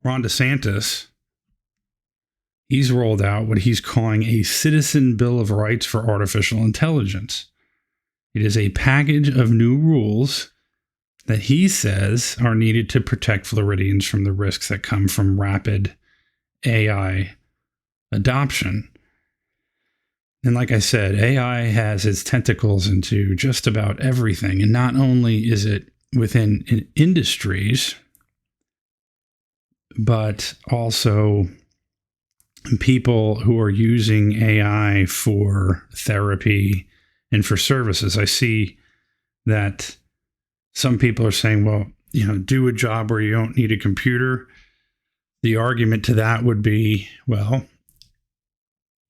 Ron DeSantis, he's rolled out what he's calling a Citizen Bill of Rights for Artificial Intelligence. It is a package of new rules that he says are needed to protect Floridians from the risks that come from rapid AI adoption. And like I said, AI has its tentacles into just about everything. And not only is it within industries, but also people who are using AI for therapy and for services. I see that some people are saying, well, do a job where you don't need a computer. The argument to that would be, well,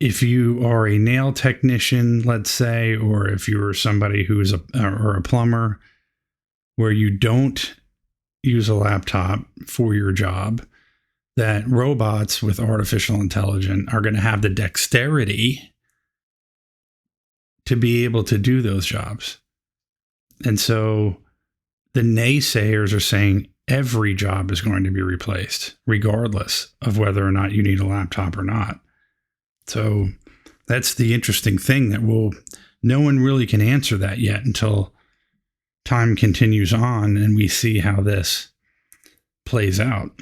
if you are a nail technician, let's say, or if you're somebody who's a plumber, where you don't use a laptop for your job, that robots with artificial intelligence are going to have the dexterity to be able to do those jobs. And so the naysayers are saying every job is going to be replaced, regardless of whether or not you need a laptop or not. So that's the interesting thing that no one really can answer that yet until time continues on and we see how this plays out.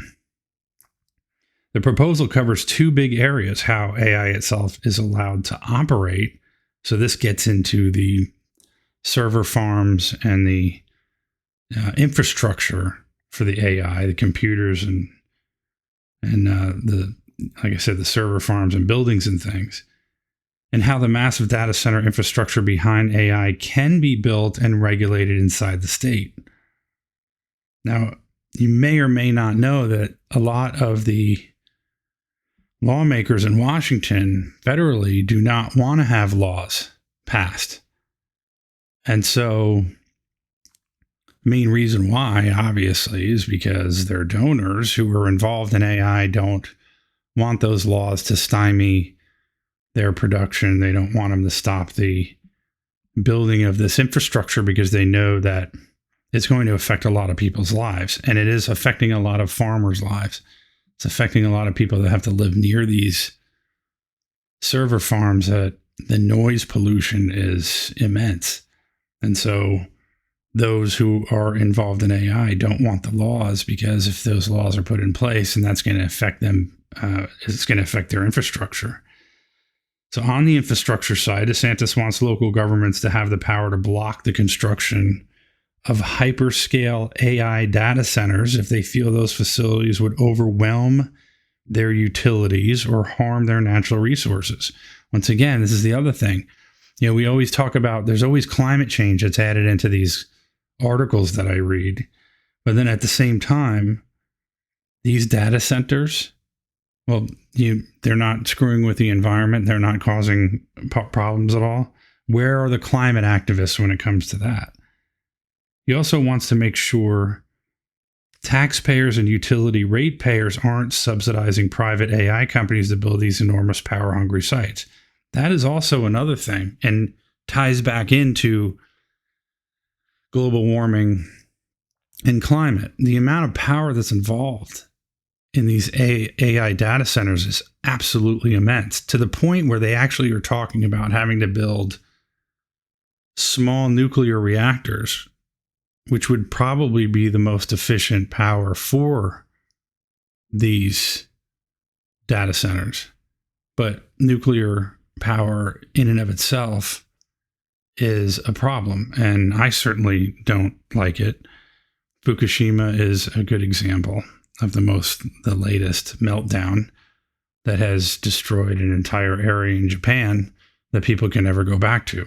The proposal covers two big areas: how AI itself is allowed to operate. So this gets into the server farms and the infrastructure for the AI, the computers and like I said, the server farms and buildings and things, and how the massive data center infrastructure behind AI can be built and regulated inside the state. Now, you may or may not know that a lot of the lawmakers in Washington federally do not want to have laws passed. And so main reason why, obviously, is because their donors who are involved in AI don't want those laws to stymie their production. They don't want them to stop the building of this infrastructure because they know that it's going to affect a lot of people's lives. And it is affecting a lot of farmers' lives. It's affecting a lot of people that have to live near these server farms. That the noise pollution is immense. And so those who are involved in AI don't want the laws, because if those laws are put in place, and that's going to affect them, it's going to affect their infrastructure. So on the infrastructure side, DeSantis wants local governments to have the power to block the construction of hyperscale AI data centers if they feel those facilities would overwhelm their utilities or harm their natural resources. Once again, this is the other thing. We always talk about there's always climate change that's added into these articles that I read. But then at the same time, these data centers, well, they're not screwing with the environment. They're not causing problems at all. Where are the climate activists when it comes to that? He also wants to make sure taxpayers and utility ratepayers aren't subsidizing private AI companies to build these enormous power-hungry sites. That is also another thing, and ties back into global warming and climate. The amount of power that's involved in these AI data centers is absolutely immense, to the point where they actually are talking about having to build small nuclear reactors, which would probably be the most efficient power for these data centers. But nuclear power in and of itself is a problem, and I certainly don't like it. Fukushima is a good example of the latest meltdown that has destroyed an entire area in Japan that people can never go back to.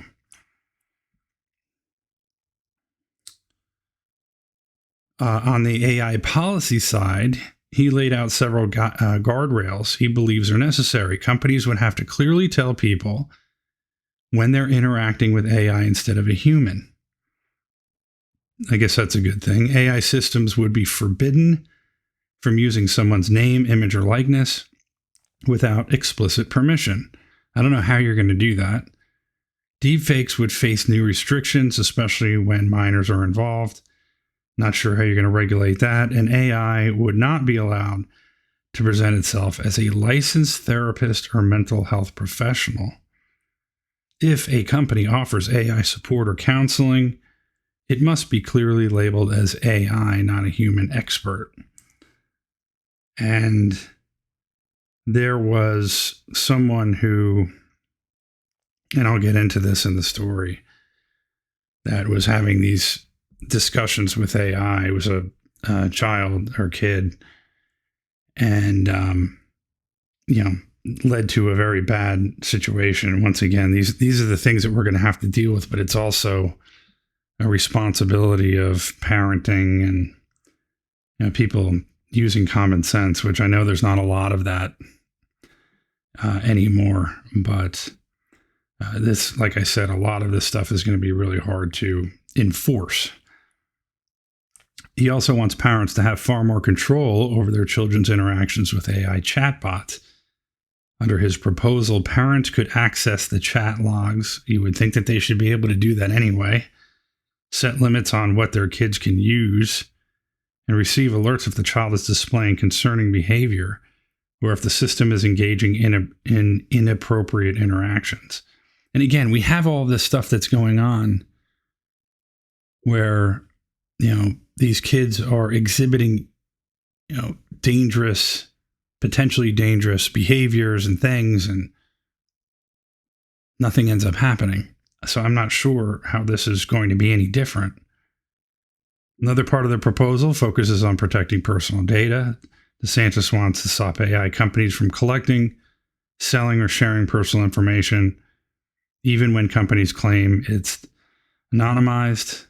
On the AI policy side, he laid out several guardrails he believes are necessary. Companies would have to clearly tell people when they're interacting with AI instead of a human. I guess that's a good thing. AI systems would be forbidden from using someone's name, image, or likeness without explicit permission. I don't know how you're going to do that. Deepfakes would face new restrictions, especially when minors are involved. Not sure how you're going to regulate that. And AI would not be allowed to present itself as a licensed therapist or mental health professional. If a company offers AI support or counseling, it must be clearly labeled as AI, not a human expert. And there was someone who, and I'll get into this in the story, that was having these discussions with AI. It was a child or kid, and led to a very bad situation. Once again, these are the things that we're going to have to deal with, but it's also a responsibility of parenting and people using common sense, which I know there's not a lot of that anymore. But this, like I said, a lot of this stuff is going to be really hard to enforce. He also wants parents to have far more control over their children's interactions with AI chatbots. Under his proposal, parents could access the chat logs. You would think that they should be able to do that anyway. Set limits on what their kids can use, and receive alerts if the child is displaying concerning behavior or if the system is engaging in inappropriate interactions. And again, we have all this stuff that's going on where, these kids are exhibiting, potentially dangerous behaviors and things, and nothing ends up happening. So I'm not sure how this is going to be any different. Another part of the proposal focuses on protecting personal data. DeSantis wants to stop AI companies from collecting, selling, or sharing personal information, even when companies claim it's anonymized.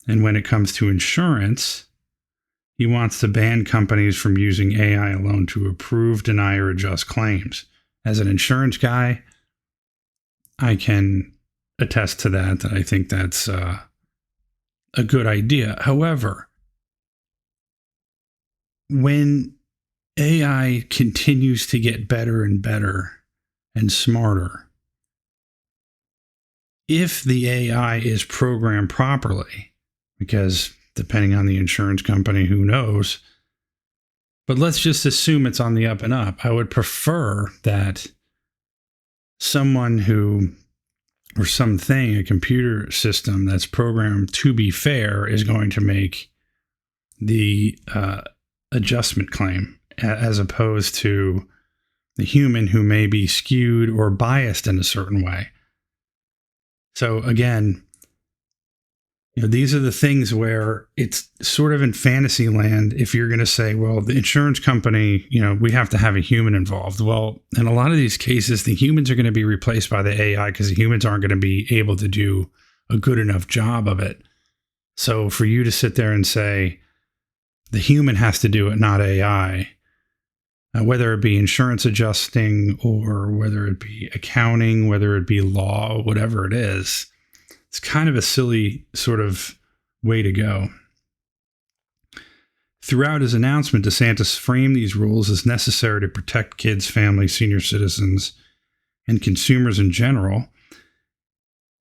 And when it comes to insurance, he wants to ban companies from using AI alone to approve, deny, or adjust claims. As an insurance guy, I can attest to that I think that's a good idea. However, when AI continues to get better and better and smarter, if the AI is programmed properly, because depending on the insurance company, who knows, but let's just assume it's on the up and up. I would prefer that someone or something, a computer system that's programmed to be fair, is going to make the adjustment claim, as opposed to the human who may be skewed or biased in a certain way. So again, these are the things where it's sort of in fantasy land if you're going to say, well, the insurance company, we have to have a human involved. Well, in a lot of these cases, the humans are going to be replaced by the AI because the humans aren't going to be able to do a good enough job of it. So for you to sit there and say the human has to do it, not AI, whether it be insurance adjusting or whether it be accounting, whether it be law, whatever it is, it's kind of a silly sort of way to go. Throughout his announcement, DeSantis framed these rules as necessary to protect kids, families, senior citizens, and consumers in general.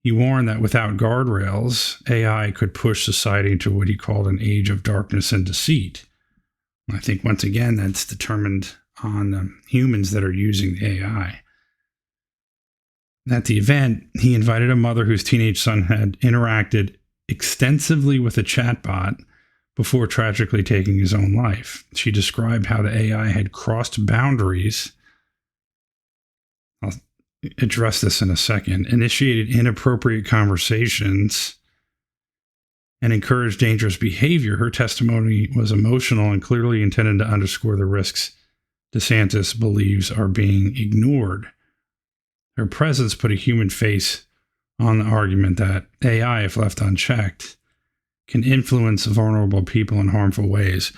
He warned that without guardrails, AI could push society into what he called an age of darkness and deceit. I think, once again, that's determined on the humans that are using the AI. At the event, he invited a mother whose teenage son had interacted extensively with a chatbot before tragically taking his own life. She described how the AI had crossed boundaries. I'll address this in a second. Initiated inappropriate conversations and encouraged dangerous behavior. Her testimony was emotional and clearly intended to underscore the risks DeSantis believes are being ignored. Her presence put a human face on the argument that AI, if left unchecked, can influence vulnerable people in harmful ways.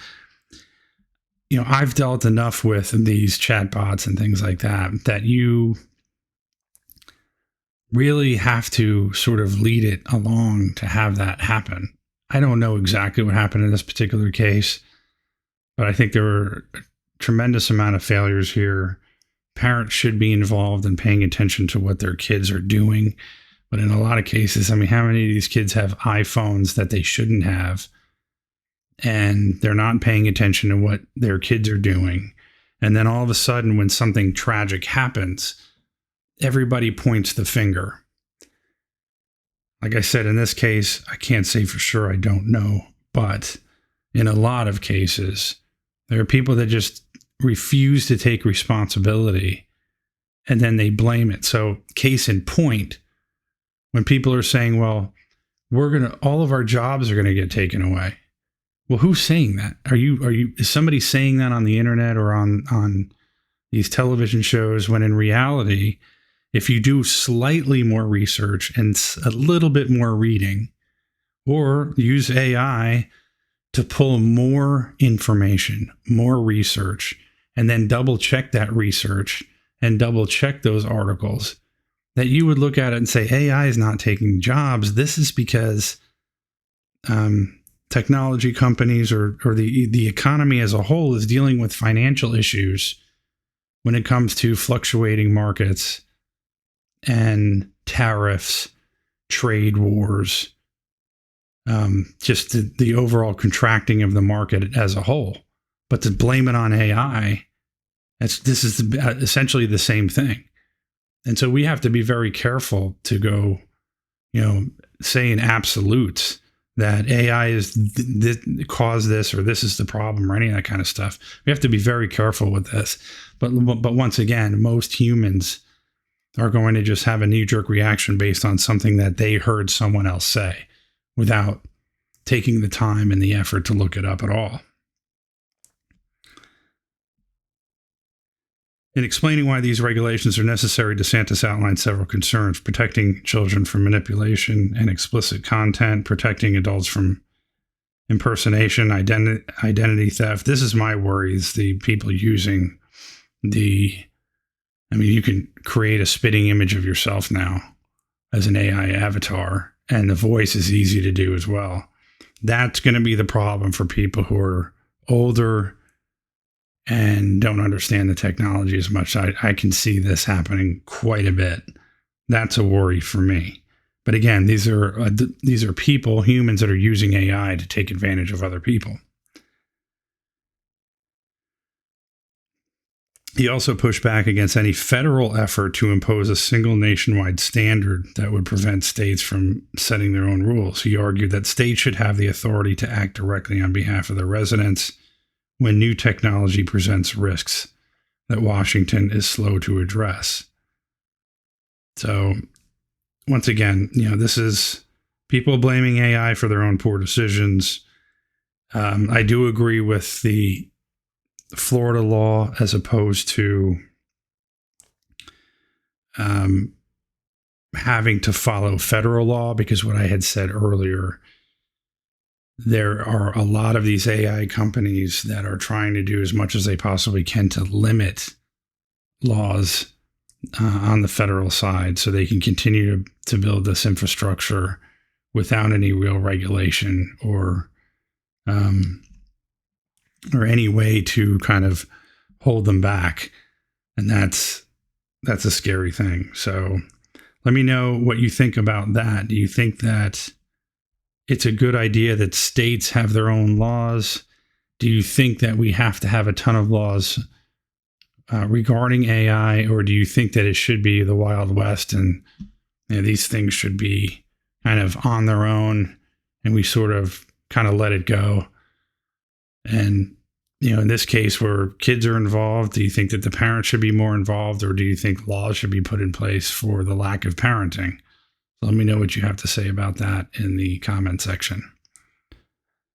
I've dealt enough with these chatbots and things like that you really have to sort of lead it along to have that happen. I don't know exactly what happened in this particular case, but I think there were a tremendous amount of failures here. Parents should be involved in paying attention to what their kids are doing. But in a lot of cases, how many of these kids have iPhones that they shouldn't have, and they're not paying attention to what their kids are doing? And then all of a sudden, when something tragic happens, everybody points the finger. Like I said, in this case, I can't say for sure, I don't know. But in a lot of cases, there are people that just refuse to take responsibility and then they blame it. So case in point, when people are saying, well, all of our jobs are going to get taken away. Well, who's saying that? Is somebody saying that on the internet or on these television shows, when in reality, if you do slightly more research and a little bit more reading, or use AI to pull more information, more research, and then double check that research and double check those articles, that you would look at it and say, AI is not taking jobs. This is because technology companies or the economy as a whole is dealing with financial issues when it comes to fluctuating markets and tariffs, trade wars, just the overall contracting of the market as a whole. But to blame it on AI, this is essentially the same thing. And so we have to be very careful to go, say in absolutes that AI is caused this, or this is the problem, or any of that kind of stuff. We have to be very careful with this. But once again, most humans are going to just have a knee-jerk reaction based on something that they heard someone else say without taking the time and the effort to look it up at all. In explaining why these regulations are necessary, DeSantis outlined several concerns: protecting children from manipulation and explicit content, protecting adults from impersonation, identity theft. This is my worry, is the people using you can create a spitting image of yourself now as an AI avatar, and the voice is easy to do as well. That's going to be the problem for people who are older and don't understand the technology as much. I can see this happening quite a bit. That's a worry for me. But again, these are people, humans, that are using AI to take advantage of other people. He also pushed back against any federal effort to impose a single nationwide standard that would prevent states from setting their own rules. He argued that states should have the authority to act directly on behalf of their residents when new technology presents risks that Washington is slow to address. So, once again, this is people blaming AI for their own poor decisions. I do agree with the Florida law as opposed to having to follow federal law, because what I had said earlier, there are a lot of these AI companies that are trying to do as much as they possibly can to limit laws on the federal side so they can continue to build this infrastructure without any real regulation or any way to kind of hold them back. And that's a scary thing. So let me know what you think about that. Do you think that it's a good idea that states have their own laws? Do you think that we have to have a ton of laws regarding AI, or do you think that it should be the Wild West and these things should be kind of on their own and we sort of kind of let it go? And, in this case where kids are involved, do you think that the parents should be more involved, or do you think laws should be put in place for the lack of parenting? Let me know what you have to say about that in the comment section.